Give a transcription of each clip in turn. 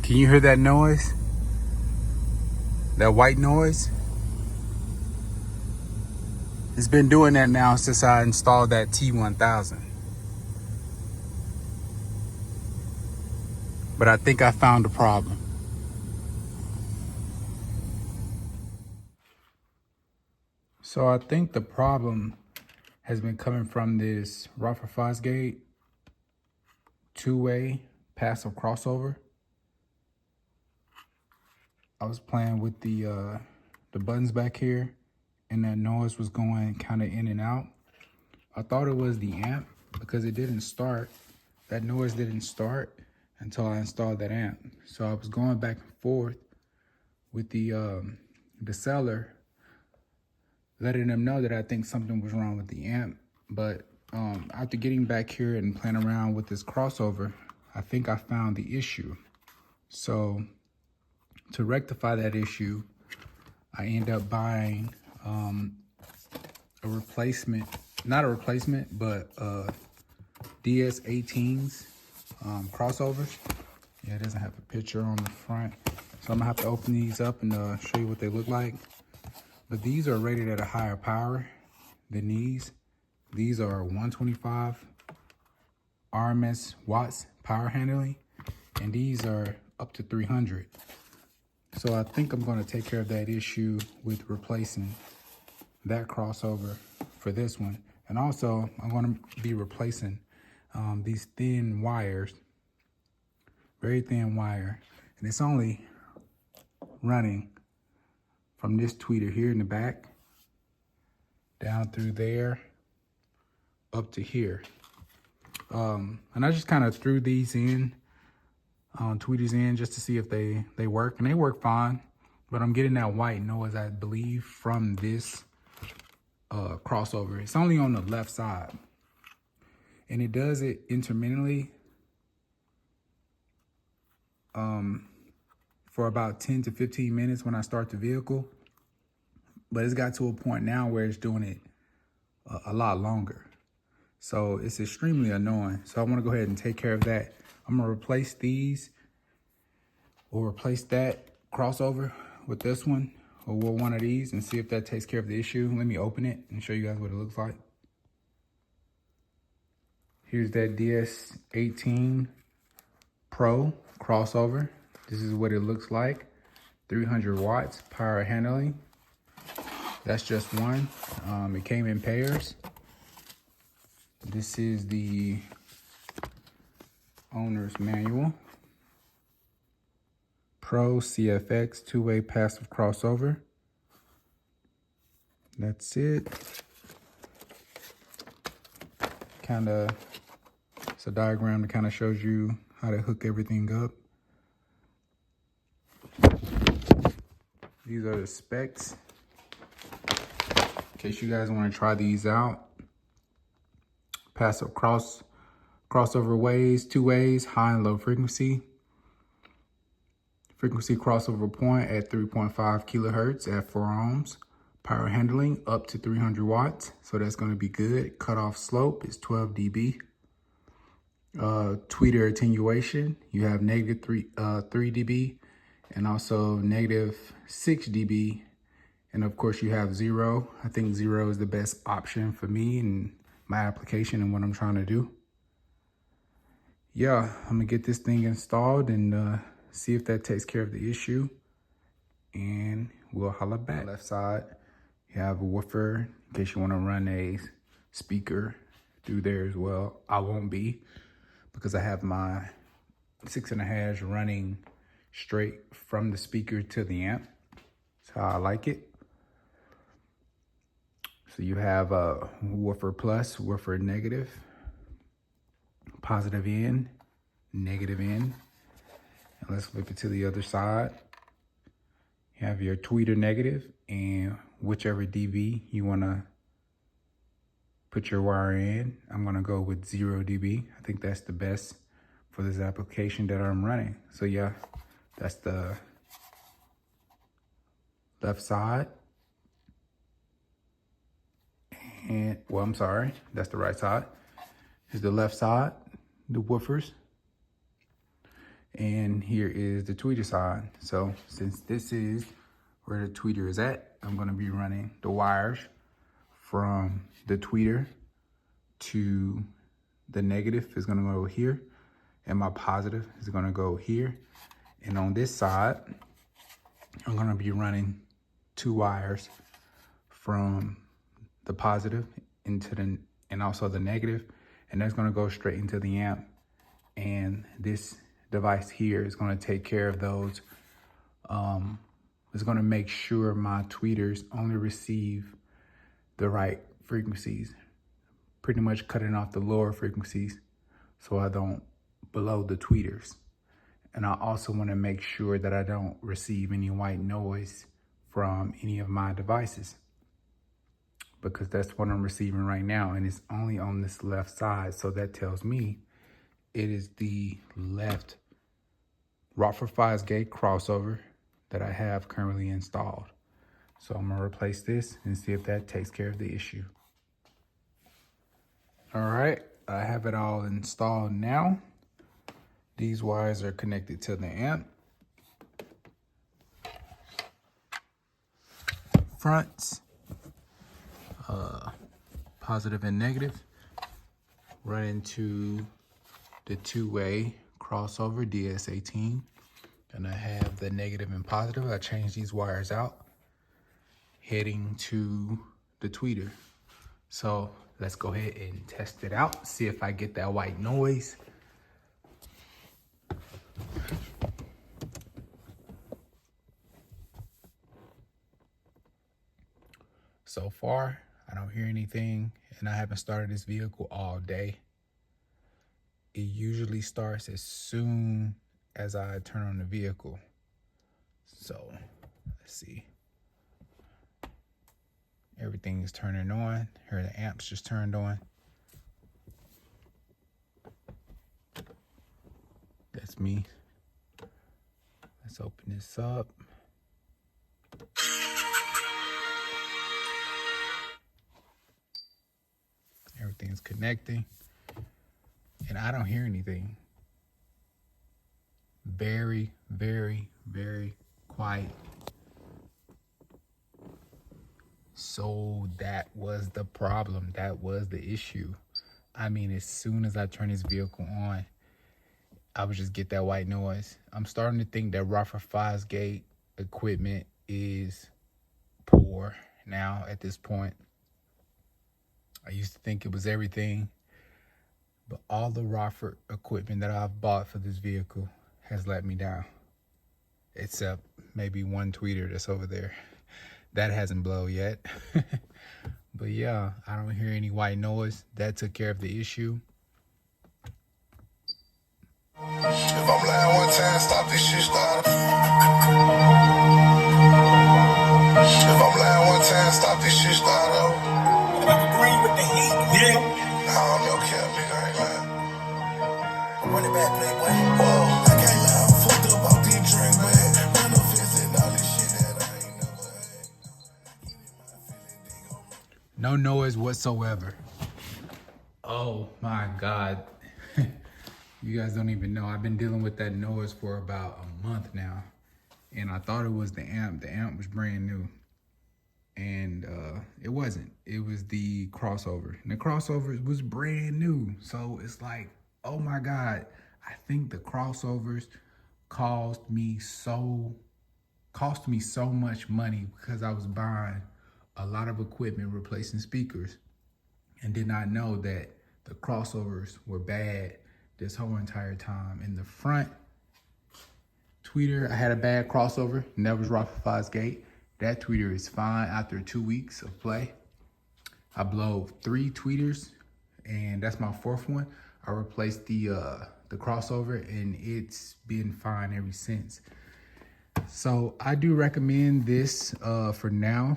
Can you hear that noise? That white noise? It's been doing that now since I installed that T1000. But I think I found the problem. So I think the problem has been coming from this Ruffer Fosgate two-way passive crossover. I was playing with the buttons back here, and that noise was going kind of in and out. I thought it was the amp because it didn't start. That noise didn't start until I installed that amp. So I was going back and forth with the seller, letting them know that I think something was wrong with the amp. But after getting back here and playing around with this crossover, I think I found the issue. So to rectify that issue, I end up buying a replacement, not a replacement, but DS-18s crossovers. Yeah, it doesn't have a picture on the front. So I'm gonna have to open these up and show you what they look like. But these are rated at a higher power than these. These are 125 RMS watts power handling, and these are up to 300. So I think I'm gonna take care of that issue with replacing that crossover for this one. And also I'm gonna be replacing these thin wires, very thin wire. And it's only running from this tweeter here in the back, down through there, up to here. And I just kind of threw these in, tweeters in, just to see if they work, and they work fine. But I'm getting that white noise, I believe, from this crossover. It's only on the left side, and it does it intermittently for about 10 to 15 minutes when I start the vehicle. But it's got to a point now where it's doing it a lot longer. So it's extremely annoying. So I want to go ahead and take care of that. I'm going to replace these, or replace that crossover with this one, or with one of these, and see if that takes care of the issue. Let me open it and show you guys what it looks like. Here's that DS-18 Pro crossover. This is what it looks like. 300 watts power handling. That's just one. It came in pairs. This is the owner's manual. Pro CFX two-way passive crossover. That's it. It's a diagram that kind of shows you how to hook everything up. These are the specs, in case you guys want to try these out. Passive crossover ways, two ways, high and low frequency. Frequency crossover point at 3.5 kilohertz at 4 ohms. Power handling up to 300 watts, so that's going to be good. Cutoff slope is 12 dB. Tweeter attenuation, you have negative 3 dB, and also negative 6 dB. And of course you have 0. I think 0 is the best option for me and my application and what I'm trying to do. Yeah, I'm gonna get this thing installed and see if that takes care of the issue, and we'll holla back. Left side, you have a woofer in case you want to run a speaker through there as well. I won't be, because I have my 6.5 running straight from the speaker to the amp. That's how I like it. So you have a woofer plus, woofer negative, positive in, negative in. And let's flip it to the other side. You have your tweeter negative, and whichever dB you want to put your wire in. I'm going to go with 0 dB. I think that's the best for this application that I'm running. So yeah, that's the left side. And, well, I'm sorry, that's the right side. Here's the left side, the woofers. And here is the tweeter side. So since this is where the tweeter is at, I'm gonna be running the wires from the tweeter to the negative is gonna go here, and my positive is gonna go here. And on this side, I'm gonna be running 2 wires from the positive into the, and also the negative, and that's gonna go straight into the amp. And this device here is gonna take care of those. It's gonna make sure my tweeters only receive the right frequencies, pretty much cutting off the lower frequencies so I don't blow the tweeters. And I also wanna make sure that I don't receive any white noise from any of my devices, because that's what I'm receiving right now, and it's only on this left side. So that tells me it is the left Rockford Fives gate crossover that I have currently installed. So I'm gonna replace this and see if that takes care of the issue. All right, I have it all installed now. These wires are connected to the amp. Fronts, positive and negative, run into the 2-way crossover DS-18. And I have the negative and positive. I changed these wires out, heading to the tweeter. So let's go ahead and test it out, see if I get that white noise. So far, I don't hear anything, and I haven't started this vehicle all day. It usually starts as soon as I turn on the vehicle. So let's see. Everything is turning on. Here the amps just turned on. That's me. Let's open this up. Everything's connecting, and I don't hear anything. Very, very, very quiet. So that was the problem. That was the issue. I mean, as soon as I turn this vehicle on, I would just get that white noise. I'm starting to think that Rockford Fives gate equipment is poor now at this point. I used to think it was everything, but all the Rockford equipment that I've bought for this vehicle has let me down, except maybe one tweeter that's over there. That hasn't blown yet. But yeah, I don't hear any white noise. That took care of the issue. If I'm lying one time, stop this shit starter. If I'm lying one time, stop this shit starter. Agree with the heat, yeah. I don't know, Cap, nigga, I ain't lying. Run it back, playboy. Whoa, I can't lie, I'm fucked up off this drink, man. Run no fence and all this shit that I ain't never had. No noise whatsoever. Oh my God. You guys don't even know. I've been dealing with that noise for about a month now. And I thought it was the amp. The amp was brand new. And it wasn't. It was the crossover. And the crossover was brand new. So it's like, oh my God. I think the crossovers cost me so much money because I was buying a lot of equipment replacing speakers and did not know that the crossovers were bad this whole entire time. In the front tweeter, I had a bad crossover, and that was Rockford Fives gate. That tweeter is fine after 2 weeks of play. I blow 3 tweeters, and that's my 4th one. I replaced the crossover, and it's been fine ever since. So I do recommend this for now.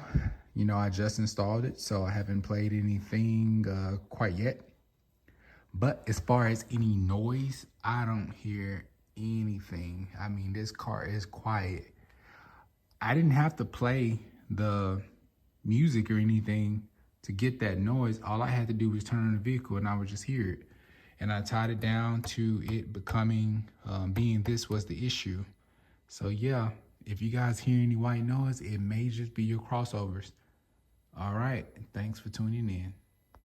You know, I just installed it, so I haven't played anything quite yet. But as far as any noise, I don't hear anything. I mean, this car is quiet. I didn't have to play the music or anything to get that noise. All I had to do was turn on the vehicle and I would just hear it. and I tied it down to it becoming, being this was the issue. So yeah, if you guys hear any white noise, it may just be your crossovers. All right, thanks for tuning in.